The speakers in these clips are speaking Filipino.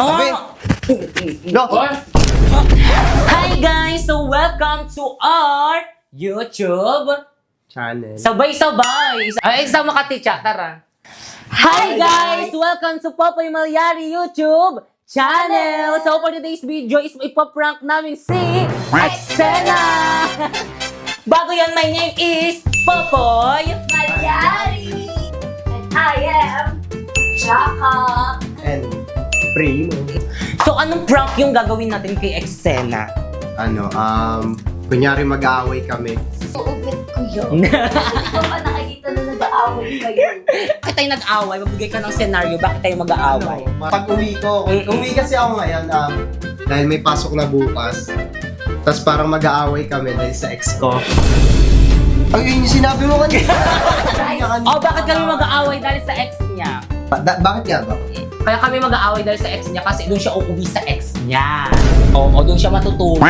Sabi! No! Hi guys! So welcome to our YouTube Channel. Sabay-sabay! Ay, isama ka, Ticha. Tara. Hi guys! Welcome to Popoy Malyari YouTube channel! So for today's video is ipaprank namin si Exena! Bago yan, my name is Popoy Malyari! And I am Chaka! And Primo. So anong prank yung gagawin natin kay Exena? Kunyari mag-aaway kami. Uubit ko yun. Kasi di ko pa nakikita na nag-aaway kayo. Bakit tayo nag-away? Magbigay ka ng senaryo. Bakit tayo mag-aaway? Pag uwi ko, uwi kasi ako ngayon, dahil may pasok na bukas. Tapos parang mag-aaway kami dahil sa ex ko. Ang yun yung sinabi mo kanina. Bakit kami mag-aaway dahil sa ex niya? Bakit nga ba? Kaya kami mag-aaway dahil sa ex niya kasi doon siya uuwi sa ex niya. Oo, doon siya matutulog.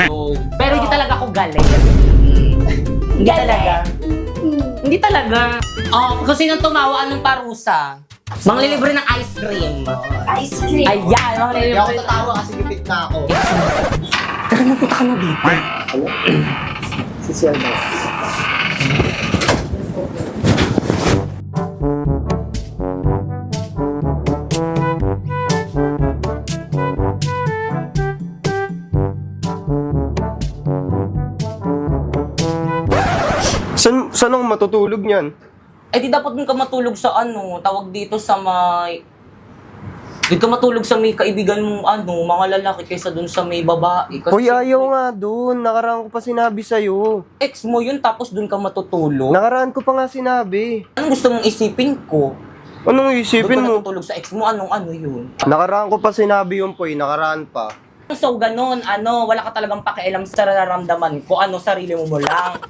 Pero hindi talaga ako galit. Hindi talaga. Hindi talaga. Kung sinong tumawa, anong parusa? Manglilibre ng ice cream. Ice cream! Ayan, Hindi ako manglilibre. tatawa kasi gipit na ako. Tara, napunta ka na dito. Ano? Si Ciel na. Saan ako matutulog niyan? Eh di dapat dun ka matulog sa tawag dito sa may... Dito ka matulog sa may kaibigan mong mga lalaki kaysa dun sa may babae. Kasi Hoy, ayaw nga dun. Nakaraan ko pa sinabi sa'yo. ex mo yun tapos dun ka matutulog. Nakaraan ko pa nga sinabi. Anong gusto mong isipin ko? Anong Doon isipin ka mo? natutulog sa ex mo, ano yun? Nakaraan ko pa sinabi yun, Poy. Nakaraan pa. So ganun, wala ka talagang pakialam sa nararamdaman ko, sarili mo lang.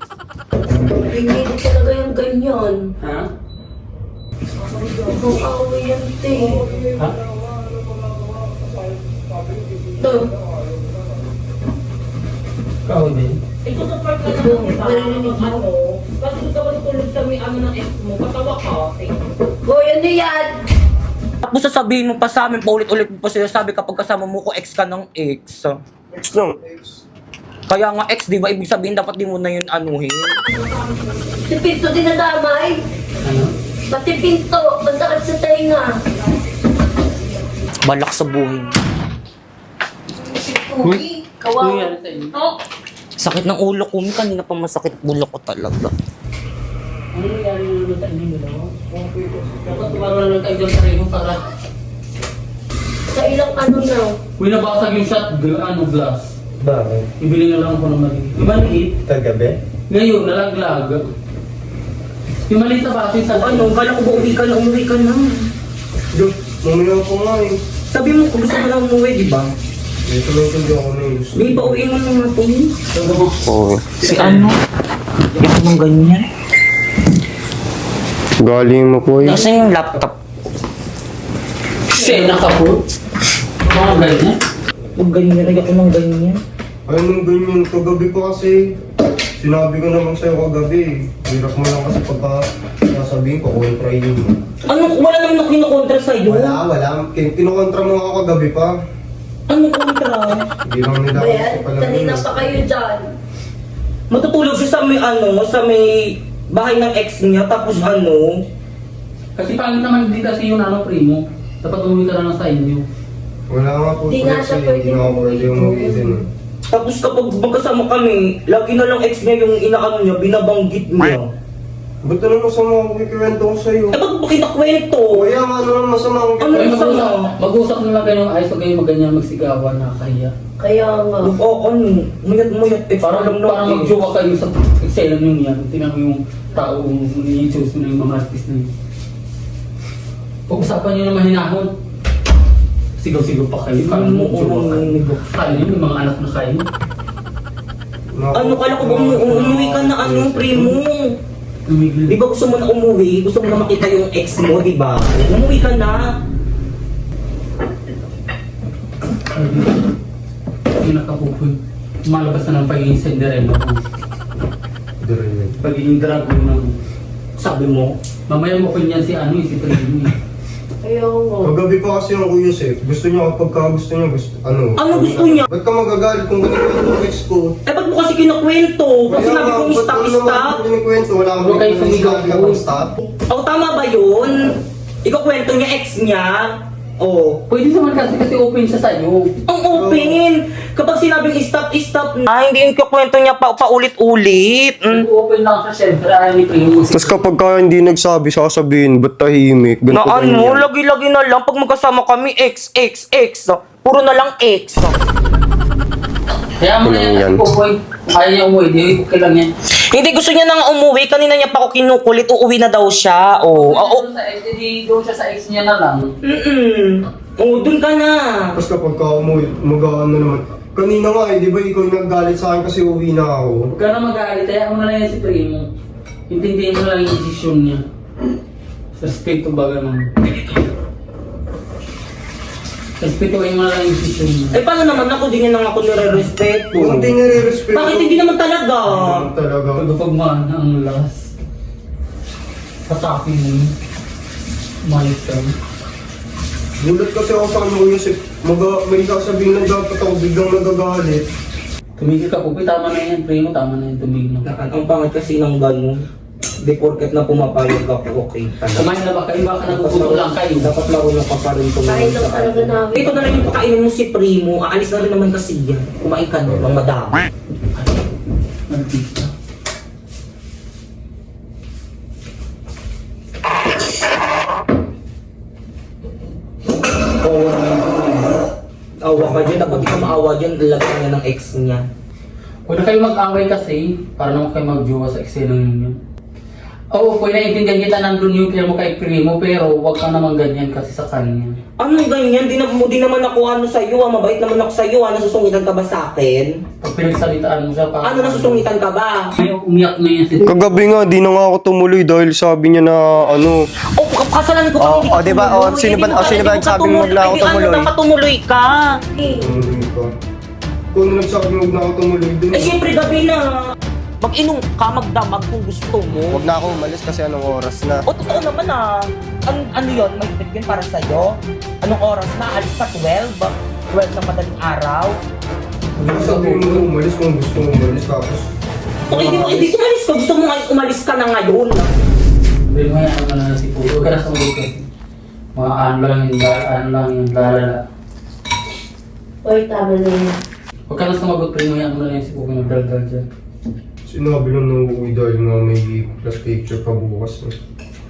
Hindi talaga yung ganyan. Ha? Ang away yan, te. Ha? Ito. Ikaw din? Ito sa part na Ito, marinig mo. Kasi doon ka matutulog sa may ng ex mo, patawa ka. Boy, ano yan? Tapos sasabihin mo pa sa amin, paulit-ulit mo pa sinasabi kapag kasama mo ko ex ka ng ex. Ex lang. Kaya nga ex, di ba? Ibig sabihin dapat di mo na yun anuhin. Si Pinto dinadamay. Ano? Pati Pinto, masakit sa tainga. Balak sa buhay. Uy, kawawa. sa inyo? Oh, Sakit ng ulo ko, kanina pa masakit ulo ko talaga. Ano nangyari naman sa inyo, no? Dapat tumaroon lang tayo dyan sa rin para sa ilang ano na. Uy, nabasag yung shot, glass. Bakit? Ibili na lang ako ng maliit. Yung maliit, Kagabi? ngayon, nalaglag. Yung maliit na baso, sa Kala ko ba umuwi ka na? Diyos, mamaya ko nga eh. Sabi mo, kung gusto mo lang umuwi, di ba? Dito lang hindi ako na yun. Di ba, uwi mo na nga po. Oo. Si Ito mong ganyan. Galing mo, Poy. Nasaan yung laptop? Sena ka po. Mga ganyan. Huwag ganyan, lagyan ko ng ganyan. Anong ganyan? Kagabi ko kasi. Sinabi ko naman sa'yo kagabi. Hirap mo lang kasi pagka sasabihin ko, kontra yun. Wala naman ako kinukontra sa'yo. Wala. Kinukontra mo ako kagabi pa. Anong kontra? Hindi lang nila ako Bayan, sa palamin. kanina pa kayo dyan. Matutulog siya sa may sa may bahay ng ex niya, tapos Kasi pangit naman din kasi yung primo. Dapat umuwi ka na lang sa inyo. Wala nga po. Di nga siya pwede Hindi nga ako pwede umuwi din. tapos kapag magkasama kami, lagi na lang ex niya yung niya, binabanggit niya. Ba't naman masama akong kikwento ko sa'yo? Eh, ba't mo kinakwento? Kaya nga naman masama akong Ano Ay, kikwento. mag-usap na lang kayo ng ayos, huwag kayo maganyan, magsigawan, nakakahiya. Kaya nga. Mayat eh, Parang mag-jowa kayo sa eksena nyo yan. Tingnan mo yung tao, yung choose mo na yung mga artist na yun. Pag-usapan nyo na mahinahon. Sigaw-sigaw pa kayo. Parang mag-jowa kayo. Kaya nyo, may mga anak na kayo. Kala ko ba umuwi ka na primo? Tumigil. Di ba gusto mo na umuwi? Gusto mo na makita yung ex mo, di ba? Umuwi ka na. Yung nakapupoy. Malabas na ng pagiging Cinderella mo. Pagiging dragon mo. Sabi mo, Mamaya mo ko niyan si si Primo. Ayaw mo. Kagabi pa kasi yung Kuya Sef. Gusto niya kapag gusto niya, Ano gusto niya? Ba't ka magagalit kung ganito yung ex ko? Eh, ba't mo kasi kinukwento? Pag sinabi kong stop. Ba't kinikwento? Wala kang Huwag kayo sumigaw. sinabi ka pang stop. O, tama ba yun? Ikaw kwento niya ex niya? Oh. Pwede naman kasi open siya sa'yo. Ang open! Kapag sinabing stop, stop na. Ay, hindi yung kwento niya paulit-ulit. Open lang siya, syempre. Ayaw ni Primo. Tapos kapag ka hindi nagsabi, sasabihin, ba't tahimik? Na ano, lagi-lagi na lang. Pag magkasama kami, ex. Puro na lang ex. Kaya mo na Yan. yan. Popoy. Ayaw niya umuwi. Di okay lang yan. Hindi, gusto niya nang umuwi. Kanina niya pa ako kinukulit. Uuwi na daw siya. Oh. Doon sa ex, doon siya sa ex niya na lang. Oh, dun ka na. Tapos kapag ka mag-ano naman. Kanina nga di ba ikaw yung naggalit sa akin kasi uwi na ako? Huwag ka na mag-aalit. Kaya mo na yan si Primo. Intindihin mo na lang yung desisyon niya. Respeto ba ganun? Respetuhin mo na lang yung desisyon niya. Eh, paano naman ako? Di niya nang ako nire-respeto. Kung hindi nire-respeto. Bakit hindi naman talaga? Hindi talaga. Pagpag na ang lakas. Patakin mo yun. Malis ka. Gulat kasi ako sa kanya Kuya Sef. May sasabihin na dapat ako biglang nagagalit. Tumigil ka po. Tama na yan. Primo, tama na yan. Tumigil na. Ang pangat kasi ng gano'n. Di porket na pumapayag ako, okay. Kumain na ba kayo? Baka nagugutom lang kayo. Dapat na ako napaparin Kain lang talaga namin. Ito na lang yung pakainin mo si Primo. Aalis na rin naman kasi yan. Kumain ka na, mga madami. Nagpita. Awa ka dyan. Dapat di ka maawa dyan. Lalagyan niya ng ex niya. Huwag na kayo mag-away kasi. Para naman kayo mag-jowa sa eksena ninyo. Oo, pwede naiintindihan kita nandun yung mo kay Primo. Pero huwag ka naman ganyan kasi sa kanya. Ano ganyan? Di naman ako ano sa'yo. Mabait naman ako sa'yo. Nasusungitan ka ba sa akin? Pag pinagsalitaan mo siya, parang... Ano nasusungitan ka ba? Ay, umiyak na yan si... Kagabi nga, di na nga ako tumuloy dahil sabi niya na ano. Oh, kasalan ko pa hindi ka diba? tumuloy. Sino ba Hindi mo nagsabi mo wag na ako Ay, di tumuloy? ano, dapat tumuloy ka. Tumuloy ka. Kung nagsabi mo huwag na ako tumuloy dun. Eh, siyempre gabi na. Mag-inom ka, magdamag kung gusto mo. Huwag na ako umalis kasi anong oras na. O, totoo naman ah. Ano yun? May yun para sa'yo? Anong oras na? Alis ka 12? 12 na madaling araw? Sabi mo na umalis kung gusto mo umalis tapos. Okay, hindi umalis ka. Gusto mo nga umalis ka na ngayon. Primo, hayaan mo na si Puto. Huwag ka na sumagot kasi. Mga ano lang yung lalala. Oy, tama na yun. Huwag ka na sumagot, Primo. Hayaan mo na lang si Puto nagdaldal dyan. Sinabi lang na uuwi dahil nga may plus picture pa bukas.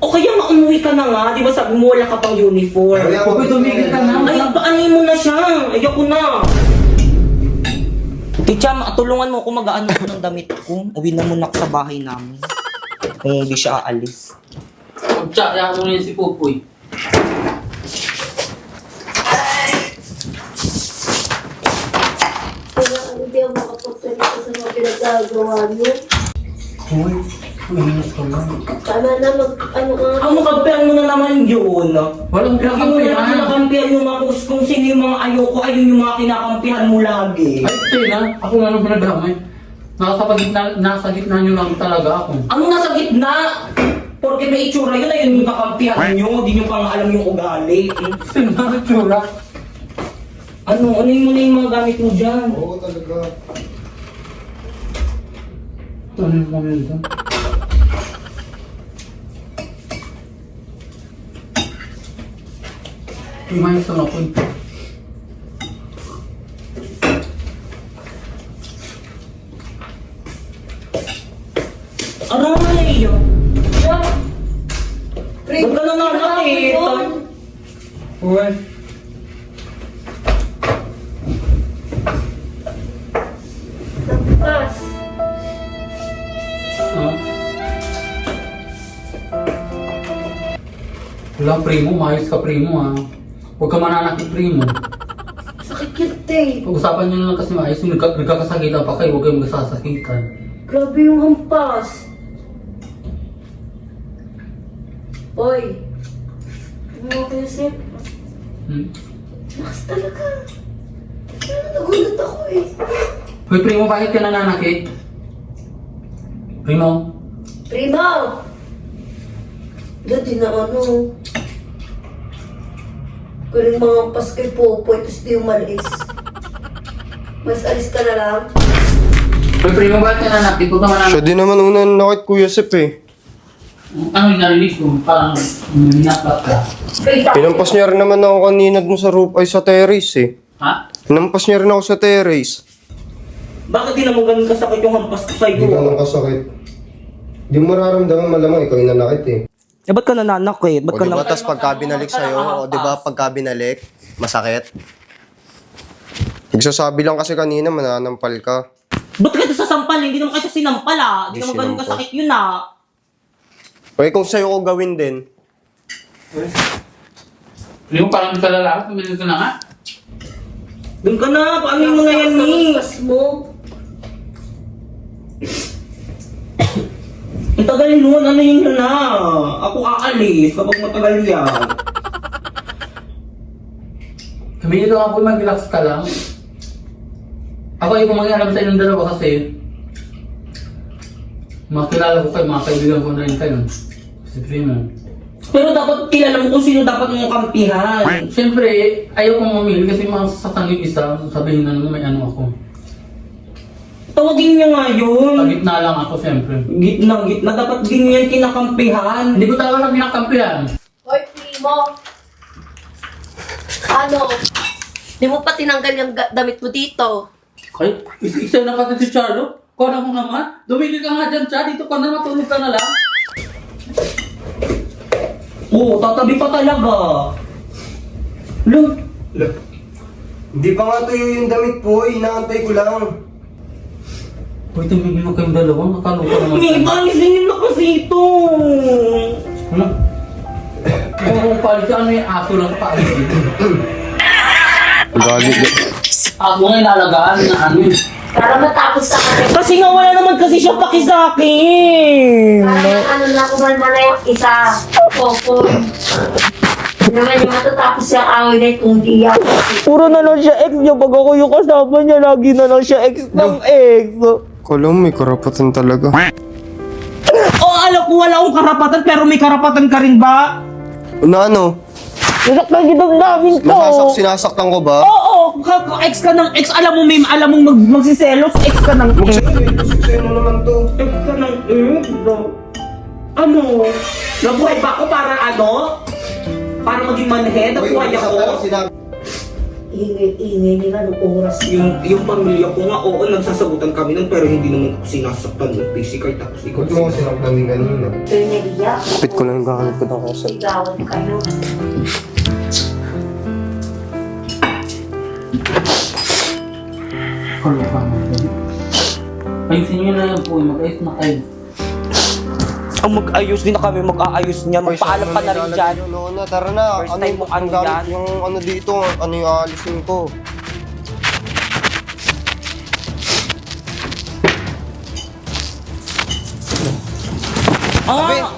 O kaya umuwi ka na nga. Di ba sabi mo wala ka pang uniform? Kaya Puto, tumigil ka na. Ay, paanin mo na siya. Ayoko na. Ticha, tulungan mo ako mag-aano ko ng damit ko. Uwi na muna ako sa bahay namin. Kung hindi siya aalis. Magtsa, hayaan mo na yan si Pupoy. Kaya hindi ako makapagsalita sa mga pinagagawa niyo. Uy, umiinis ka lang. Tama na, ano ka. Ang makampihan mo na naman yun. Walang Lagi mo na pinakampihan. kinakampihan yung mga kung sino yung mga ayoko, ayun yung mga kinakampihan mo lagi. Ay, Tina, ako nga nung pinagdamay. Nasa gitna nyo lang talaga ako. Ano nasa gitna? Porque may itsura yun, ayun yung kakampihan nyo, di nyo pa nga alam yung ugali. Sino na tsura? Ano yung muna yung mga gamit mo dyan? Oo talaga. Ano yung momento? Imayos lang ako eh. Aray! Pre, Huwag ka na nga nakita. Uy. Nagpas. Ah. Wala, Primo. Maayos ka, Primo, ha. Huwag ka mananakit, Primo. Sakit yun, te. Pag-usapan nyo na lang kasi maayos. Yung nagkakasakitan pa kayo, huwag kayong magsasakitan. Grabe yung hampas. Oy. Ano ko Yusip? Hmm? Lakas talaga. Ano, nagulat ako eh. Hoy, Primo, bakit ka nananakit? Primo? Primo! Dati na ano. Galing mga pas kay Popoy, tapos di umalis. Mas alis ka na lang. Uy, primo, bakit ka nanak? Ito naman Siya din naman una nakit Kuya Sep eh. ano yung narinig ko? Parang minaklat ka. Pinampas niya rin naman ako kanina dun sa roof ay sa terrace eh. Ha? Pinampas niya rin ako sa terrace. Bakit di naman ganun kasakit yung hampas ko sa'yo? Hindi ka nang kasakit. Di mo mararamdaman malamang ikaw yung nanakit eh. Eh, ba't ka nananakit? Ba't O ka diba, na... tas pagka binalik sa'yo, o diba, pagka binalik, masakit. Nagsasabi lang kasi kanina, mananampal ka. Ba't ka ito sasampal? Hindi naman kasi sinampal ah. Hindi Hindi naman ganun sinampal. kasakit yun ah. O kung sa'yo ko gawin din, Primo, parang hindi ka lalaki. Tumilin ka na nga. Doon ka na, paano yung mga yan ni? Pas mo. Ang tagal nun, ano yun yun na? Ako aalis kapag matagal yan. Kami nito nga po, mag-relax ka lang. Ako ay kumangyarap sa inyong dalawa kasi makilala ko kayo, mga kaibigan ko na rin kayo. Si Primo. Pero dapat kilala mo kung sino dapat mong kampihan. Siyempre, ayaw kong mamili kasi masasaktan yung isa. Sabihin na naman may ano ako. Tawagin niya nga Sa yun. gitna lang ako, siyempre. Gitna. Dapat din yan kinakampihan. Hindi ko talaga pinakampihan. Hoy, Primo. Ano? Di mo pa tinanggal yung damit mo dito. Ay, isa na pati si Charlo. Kona mo naman. Dumigil ka nga dyan, Char. Dito ka na, matulog ka na lang. Oo, tatabi pa talaga. Look. hindi pa nga tuyo yung damit po, inaantay ko lang. Uy, tumigil mo kayong dalawa. Nakaloka naman. May ibanisin yun na kasi ito. Ano? Kung palit ka, ano yung aso lang palit dito? Galit. Aso nga inalagaan na ano yun. Para matapos sa kanya. Kasi nga wala naman kasi siya paki sa akin. Parang ano na kumalma na yung isa. Popoy. Hindi naman yung matatapos yung away na itong diya. Puro na lang siya ex niya. Pag ako yung kasama niya, lagi na lang siya ex ng ex. Kala mo may karapatan talaga. Oh, alam ko wala akong karapatan, pero may karapatan ka rin ba? Na ano? Nasaktan gitang namin to. Sinasaktan ko ba? Oo, ex ka ng ex. Alam mong magsiselos, ex ka ng ex. Sino naman to? Ex ka ng ex. Ano? Nabuhay ba ako para ano? Para maging manhead? Nabuhay ako? Ingay nila nung oras. Yung pamilya ko nga, oo, nagsasagutan kami nun, pero hindi naman ako sinasaktan ng physical, tapos ikaw Ba't mo ako sinaktan din kanina? Pero naliya. Kapit ko lang yung gahanap ko ng kasal. Sigawan kayo. Kaloka mo. Ayusin nyo na yan po. Mag-ayos na kayo. Ang mag-ayos din na kami, mag-aayos niya. Magpaalam ka na rin dyan. Na, tara na. First time mong ano gamit yan? Yung ano dito, ano yung aalisin ko. Ah!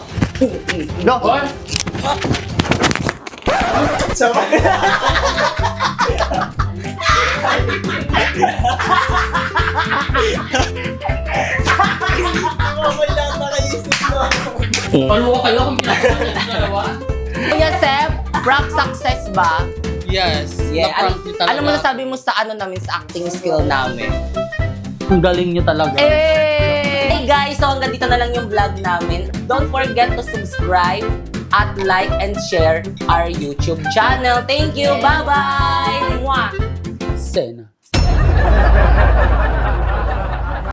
No! Hoy! Paluwa kayo kung ginagawa niyo sa dalawa. Kuya Sep, prank success ba? Yes, Yeah. na-prank niyo talaga. Alam mo na sabi mo sa ano namin, sa acting skill namin. Ang galing niyo talaga. Hey guys, so hanggang dito na lang yung vlog namin. Don't forget to subscribe at like and share our YouTube channel. Thank you. Bye-bye. Mwah. Sena.